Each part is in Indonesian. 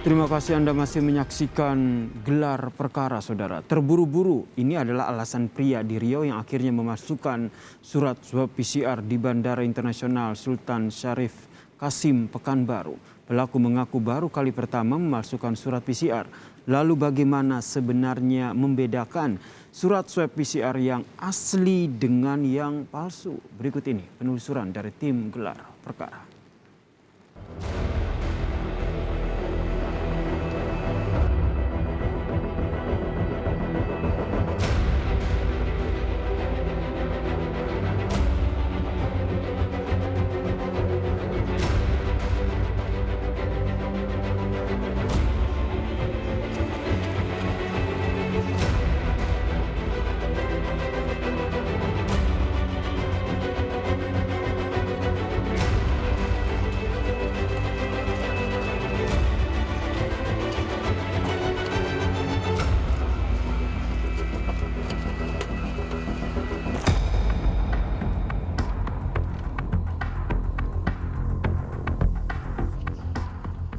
Terima kasih Anda masih menyaksikan Gelar Perkara, Saudara. Terburu-buru, ini adalah alasan pria di Riau yang akhirnya memasukkan surat swab PCR di Bandara Internasional Sultan Syarif Kasim, Pekanbaru. Pelaku mengaku baru kali pertama memasukkan surat PCR. Lalu bagaimana sebenarnya membedakan surat swab PCR yang asli dengan yang palsu? Berikut ini penelusuran dari tim Gelar Perkara.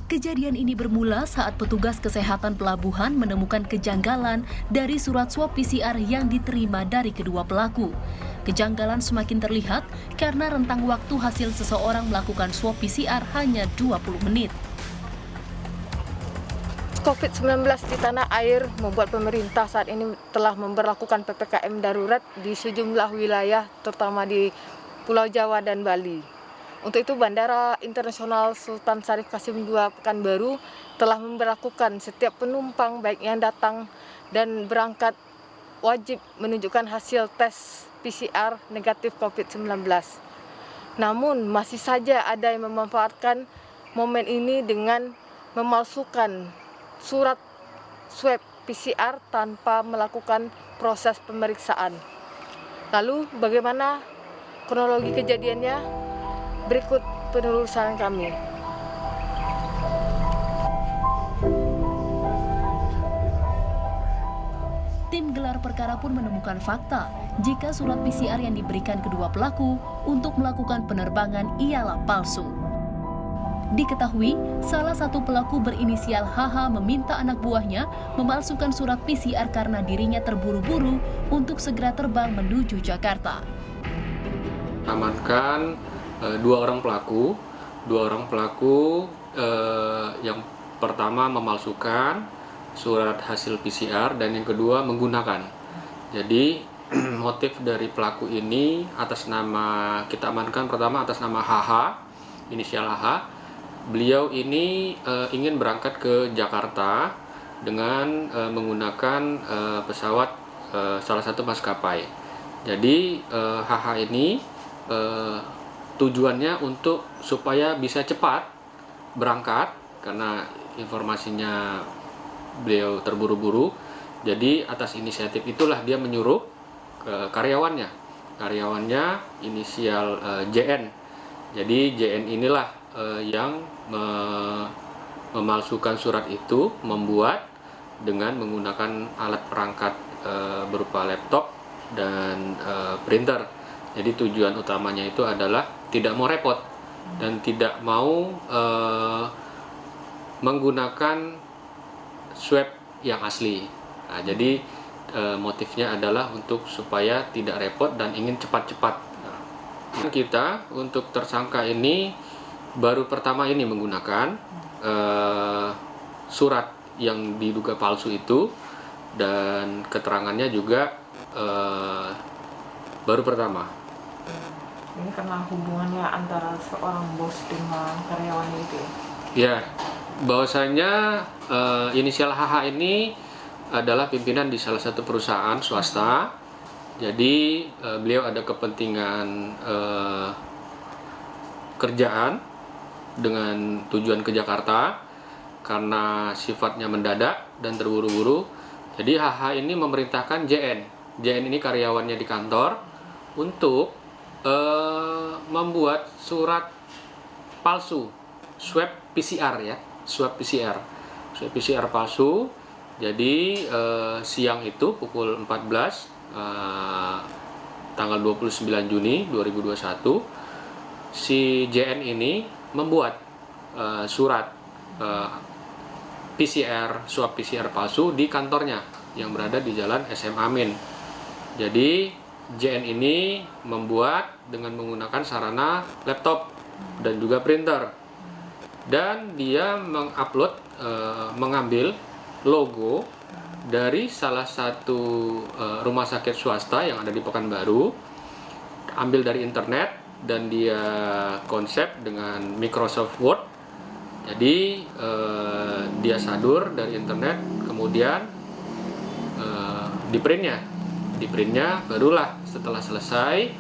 Kejadian ini bermula saat petugas kesehatan pelabuhan menemukan kejanggalan dari surat swab PCR yang diterima dari kedua pelaku. Kejanggalan semakin terlihat karena rentang waktu hasil seseorang melakukan swab PCR hanya 20 menit. COVID-19 di tanah air membuat pemerintah saat ini telah memberlakukan PPKM darurat di sejumlah wilayah, terutama di Pulau Jawa dan Bali. Untuk itu, Bandara Internasional Sultan Syarif Kasim II Pekanbaru telah memberlakukan setiap penumpang baik yang datang dan berangkat wajib menunjukkan hasil tes PCR negatif COVID-19. Namun, masih saja ada yang memanfaatkan momen ini dengan memalsukan surat swab PCR tanpa melakukan proses pemeriksaan. Lalu, bagaimana kronologi kejadiannya? Berikut penelusuran kami. Tim Gelar Perkara pun menemukan fakta jika surat PCR yang diberikan kedua pelaku untuk melakukan penerbangan ialah palsu. Diketahui, salah satu pelaku berinisial HH meminta anak buahnya memalsukan surat PCR karena dirinya terburu-buru untuk segera terbang menuju Jakarta. Amankan dua orang pelaku yang pertama memalsukan surat hasil PCR dan yang kedua menggunakan. Jadi motif dari pelaku ini kita amankan pertama atas nama HH, inisial HH. Beliau ini ingin berangkat ke Jakarta dengan menggunakan pesawat salah satu maskapai. Jadi HH ini tujuannya supaya bisa cepat berangkat karena informasinya beliau terburu-buru. Jadi atas inisiatif itulah dia menyuruh karyawannya inisial JN. Jadi JN inilah yang memalsukan surat itu, membuat dengan menggunakan alat perangkat berupa laptop dan printer. Jadi tujuan utamanya itu adalah tidak mau repot dan tidak mau menggunakan swab yang asli. Nah, jadi motifnya adalah untuk supaya tidak repot dan ingin cepat-cepat. Nah, kita untuk tersangka ini baru pertama ini menggunakan surat yang diduga palsu itu, dan keterangannya juga baru pertama. Ini karena hubungannya antara seorang bos dengan karyawannya itu. Ya, bahwasanya inisial HH ini adalah pimpinan di salah satu perusahaan swasta. Jadi beliau ada kepentingan kerjaan dengan tujuan ke Jakarta karena sifatnya mendadak dan terburu-buru. Jadi HH ini memerintahkan JN ini karyawannya di kantor untuk membuat surat palsu swab PCR swab PCR palsu. Jadi siang itu pukul 14 tanggal 29 Juni 2021 si JN ini membuat surat swab PCR palsu di kantornya yang berada di Jalan SM Amin. Jadi JN ini membuat dengan menggunakan sarana laptop dan juga printer, dan dia mengambil logo dari salah satu rumah sakit swasta yang ada di Pekanbaru, ambil dari internet, dan dia konsep dengan Microsoft Word. Jadi dia sadur dari internet, kemudian di printnya barulah setelah selesai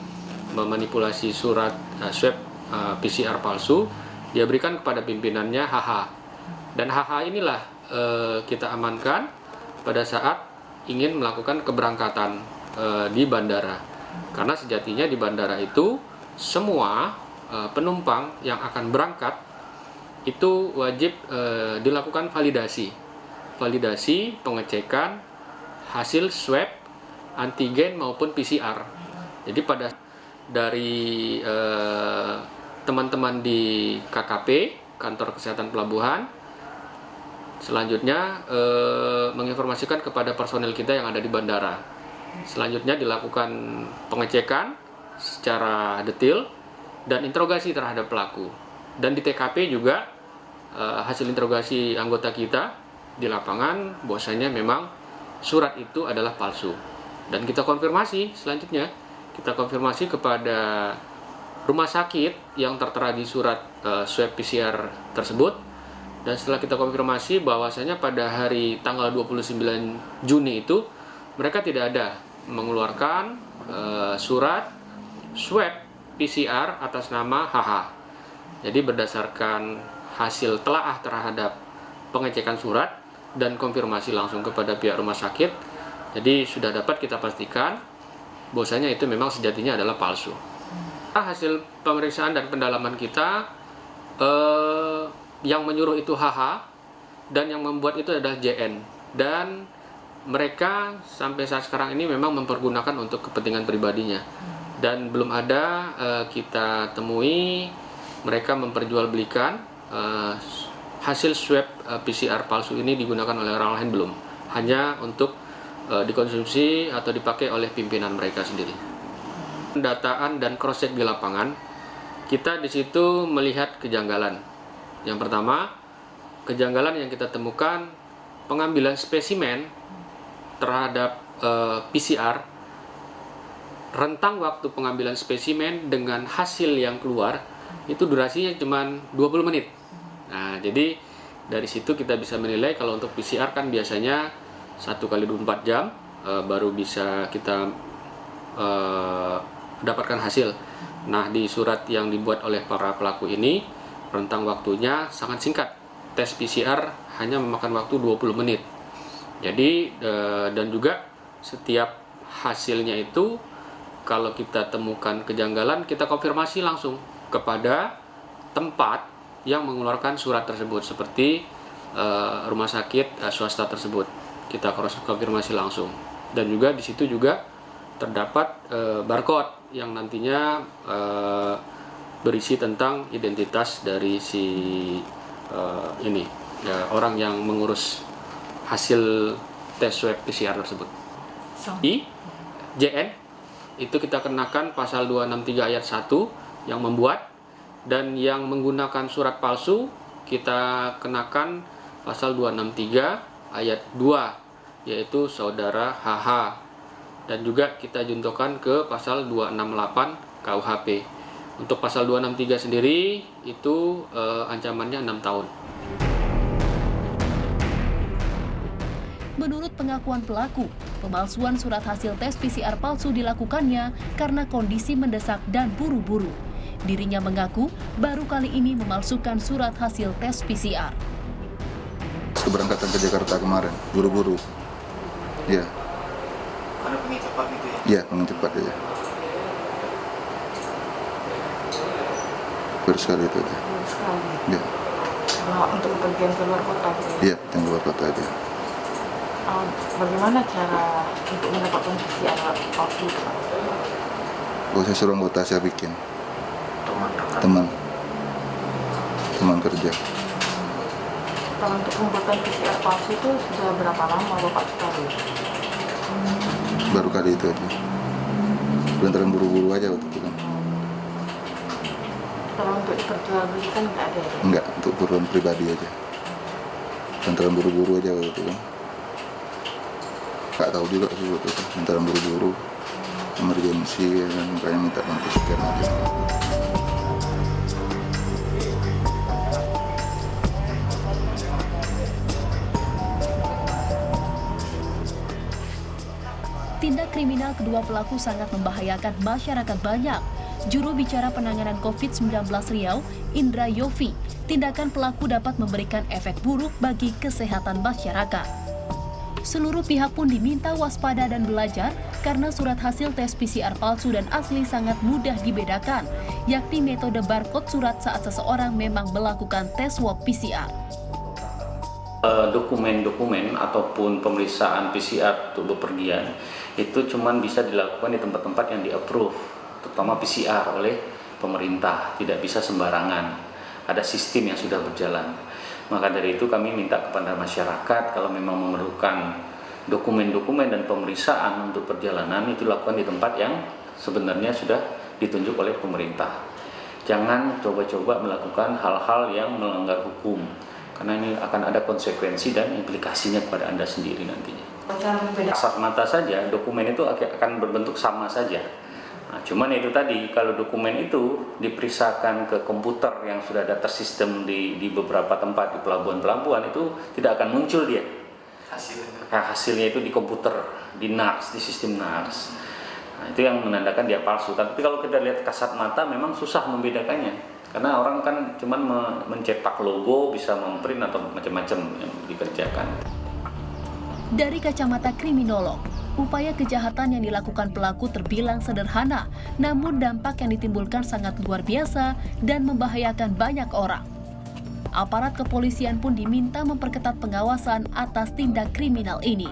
memanipulasi surat swab PCR palsu, dia berikan kepada pimpinannya HH, dan HH inilah kita amankan pada saat ingin melakukan keberangkatan di bandara, karena sejatinya di bandara itu semua penumpang yang akan berangkat itu wajib dilakukan validasi pengecekan hasil swab antigen maupun PCR. Jadi dari teman-teman di KKP, Kantor Kesehatan Pelabuhan, selanjutnya menginformasikan kepada personel kita yang ada di bandara. Selanjutnya dilakukan pengecekan secara detail dan interogasi terhadap pelaku. Dan di TKP juga hasil interogasi anggota kita di lapangan bahwasanya memang surat itu adalah palsu. Dan kita konfirmasi selanjutnya, kita konfirmasi kepada rumah sakit yang tertera di surat swab PCR tersebut. Dan setelah kita konfirmasi bahwasanya pada hari tanggal 29 Juni itu mereka tidak ada mengeluarkan surat swab PCR atas nama HH. Jadi berdasarkan hasil telaah terhadap pengecekan surat dan konfirmasi langsung kepada pihak rumah sakit, jadi sudah dapat kita pastikan bahwasanya itu memang sejatinya adalah palsu. Hasil pemeriksaan dan pendalaman kita, yang menyuruh itu HH dan yang membuat itu adalah JN, dan mereka sampai saat sekarang ini memang mempergunakan untuk kepentingan pribadinya, dan belum ada kita temui mereka memperjualbelikan hasil swab PCR palsu ini digunakan oleh orang lain, belum, hanya untuk dikonsumsi atau dipakai oleh pimpinan mereka sendiri. Pendataan dan cross check di lapangan, kita di situ melihat kejanggalan. Yang pertama, kejanggalan yang kita temukan pengambilan spesimen terhadap PCR, rentang waktu pengambilan spesimen dengan hasil yang keluar itu durasinya cuma 20 menit. Nah, jadi dari situ kita bisa menilai kalau untuk PCR kan biasanya 1 kali 24 jam baru bisa kita dapatkan hasil. Nah, di surat yang dibuat oleh para pelaku ini, rentang waktunya sangat singkat. Tes PCR hanya memakan waktu 20 menit. Jadi, dan juga setiap hasilnya itu, kalau kita temukan kejanggalan, kita konfirmasi langsung kepada tempat yang mengeluarkan surat tersebut, seperti rumah sakit swasta tersebut. Kita konfirmasi langsung. Dan juga di situ juga terdapat barcode yang nantinya berisi tentang identitas dari si orang yang mengurus hasil tes swab PCR tersebut. Di JN itu kita kenakan pasal 263 ayat 1 yang membuat, dan yang menggunakan surat palsu kita kenakan pasal 263 ayat 2, yaitu saudara HH, dan juga kita juntuhkan ke pasal 268 KUHP. Untuk pasal 263 sendiri itu ancamannya 6 tahun. Menurut pengakuan pelaku, pemalsuan surat hasil tes PCR palsu dilakukannya karena kondisi mendesak dan buru-buru. Dirinya mengaku baru kali ini memalsukan surat hasil tes PCR. Keberangkatan ke Jakarta kemarin, buru-buru. Ya. Karena pengen cepat gitu ya? Iya, pengen cepat aja. Baru sekali itu aja. Baru sekali. Ya. Nah, untuk pergian ke luar kota. Iya, yang keluar kota aja. Bagaimana cara untuk mendapatkan PCR palsu? Oh, saya suruh anggota saya bikin. Teman Teman kerja. Kalau untuk pembuatan PCR palsu itu sudah berapa lama Bapak ketahui? Baru kali itu aja. Beneran buru-buru aja waktu itu kan. Kalau untuk diperjualbelikan nggak ada ya? Enggak, untuk keperluan pribadi aja. Beneran buru-buru aja waktu itu kan. Nggak tahu juga sih waktu itu. Beneran buru-buru, emergensi, dan makanya minta bantu sekian aja. Tindak kriminal kedua pelaku sangat membahayakan masyarakat banyak. Juru bicara penanganan COVID-19 Riau, Indra Yofi, tindakan pelaku dapat memberikan efek buruk bagi kesehatan masyarakat. Seluruh pihak pun diminta waspada dan belajar karena surat hasil tes PCR palsu dan asli sangat mudah dibedakan, yakni metode barcode surat saat seseorang memang melakukan tes swab PCR. Dokumen-dokumen ataupun pemeriksaan PCR untuk bepergian itu cuma bisa dilakukan di tempat-tempat yang di-approve, terutama PCR oleh pemerintah, tidak bisa sembarangan. Ada sistem yang sudah berjalan. Maka dari itu kami minta kepada masyarakat kalau memang memerlukan dokumen-dokumen dan pemeriksaan untuk perjalanan itu dilakukan di tempat yang sebenarnya sudah ditunjuk oleh pemerintah. Jangan coba-coba melakukan hal-hal yang melanggar hukum, karena ini akan ada konsekuensi dan implikasinya kepada Anda sendiri nantinya. Kasat mata saja, dokumen itu akan berbentuk sama saja. Nah, cuman itu tadi, kalau dokumen itu diperiksakan ke komputer yang sudah ada tersistem di beberapa tempat di pelabuhan-pelabuhan, itu tidak akan muncul dia. Hasilnya itu di komputer, di NARS, di sistem NARS. Nah, itu yang menandakan dia palsu. Tapi kalau kita lihat kasat mata memang susah membedakannya. Karena orang kan cuman mencetak logo, bisa memprint atau macam-macam yang dikerjakan. Dari kacamata kriminolog, upaya kejahatan yang dilakukan pelaku terbilang sederhana, namun dampak yang ditimbulkan sangat luar biasa dan membahayakan banyak orang. Aparat kepolisian pun diminta memperketat pengawasan atas tindak kriminal ini.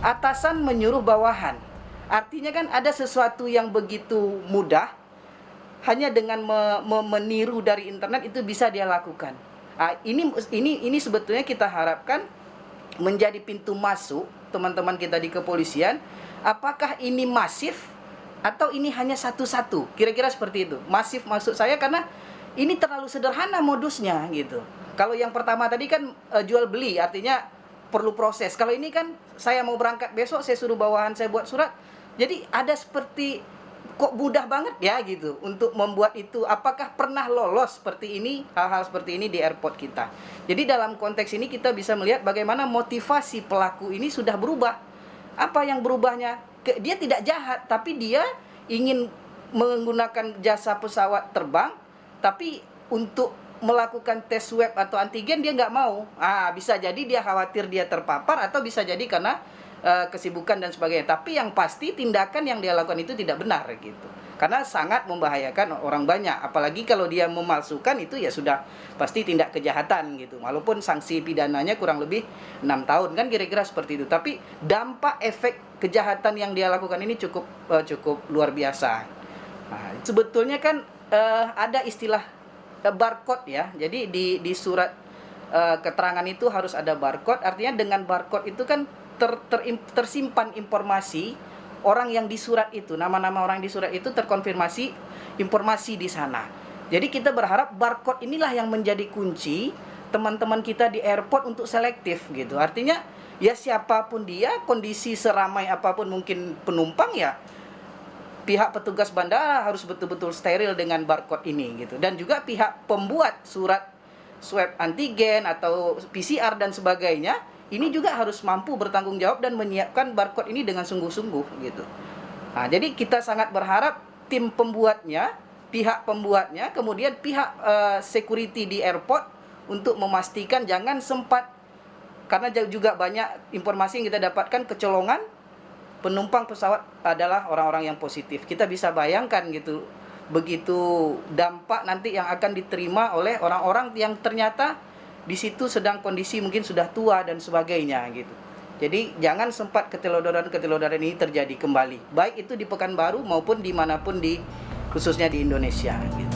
Atasan menyuruh bawahan, artinya kan ada sesuatu yang begitu mudah, hanya dengan meniru dari internet itu bisa dia lakukan. Ini sebetulnya kita harapkan menjadi pintu masuk teman-teman kita di kepolisian. Apakah ini masif atau ini hanya satu-satu? Kira-kira seperti itu. Masif maksud saya karena ini terlalu sederhana modusnya gitu. Kalau yang pertama tadi kan jual beli, artinya perlu proses. Kalau ini kan saya mau berangkat besok, saya suruh bawahan saya buat surat. Jadi ada seperti kok mudah banget ya gitu untuk membuat itu. Apakah pernah lolos seperti ini, hal-hal seperti ini di airport kita? Jadi dalam konteks ini kita bisa melihat bagaimana motivasi pelaku ini sudah berubah. Apa yang berubahnya? Dia tidak jahat, tapi dia ingin menggunakan jasa pesawat terbang, tapi untuk melakukan tes swab atau antigen dia nggak mau. Bisa jadi dia khawatir dia terpapar, atau bisa jadi karena kesibukan dan sebagainya. Tapi yang pasti tindakan yang dia lakukan itu tidak benar gitu. Karena sangat membahayakan orang banyak. Apalagi kalau dia memalsukan, itu ya sudah pasti tindak kejahatan gitu. Walaupun sanksi pidananya kurang lebih 6 tahun kan kira-kira seperti itu. Tapi dampak efek kejahatan yang dia lakukan ini cukup luar biasa. Nah, sebetulnya kan ada istilah barcode ya. Jadi di surat keterangan itu harus ada barcode. Artinya dengan barcode itu kan tersimpan informasi orang yang di surat itu, nama-nama orang di surat itu terkonfirmasi informasi di sana. Jadi kita berharap barcode inilah yang menjadi kunci teman-teman kita di airport untuk selektif gitu. Artinya ya siapapun dia, kondisi seramai apapun mungkin penumpang, ya pihak petugas bandara harus betul-betul steril dengan barcode ini gitu. Dan juga pihak pembuat surat swab antigen atau PCR dan sebagainya, ini juga harus mampu bertanggung jawab dan menyiapkan barcode ini dengan sungguh-sungguh gitu. Nah, jadi kita sangat berharap tim pembuatnya, pihak pembuatnya, kemudian pihak security di airport untuk memastikan jangan sempat, karena juga banyak informasi yang kita dapatkan kecolongan penumpang pesawat adalah orang-orang yang positif. Kita bisa bayangkan gitu, begitu dampak nanti yang akan diterima oleh orang-orang yang ternyata di situ sedang kondisi mungkin sudah tua dan sebagainya gitu. Jadi jangan sempat ketelodoran ini terjadi kembali, baik itu di Pekanbaru maupun dimanapun khususnya di Indonesia gitu.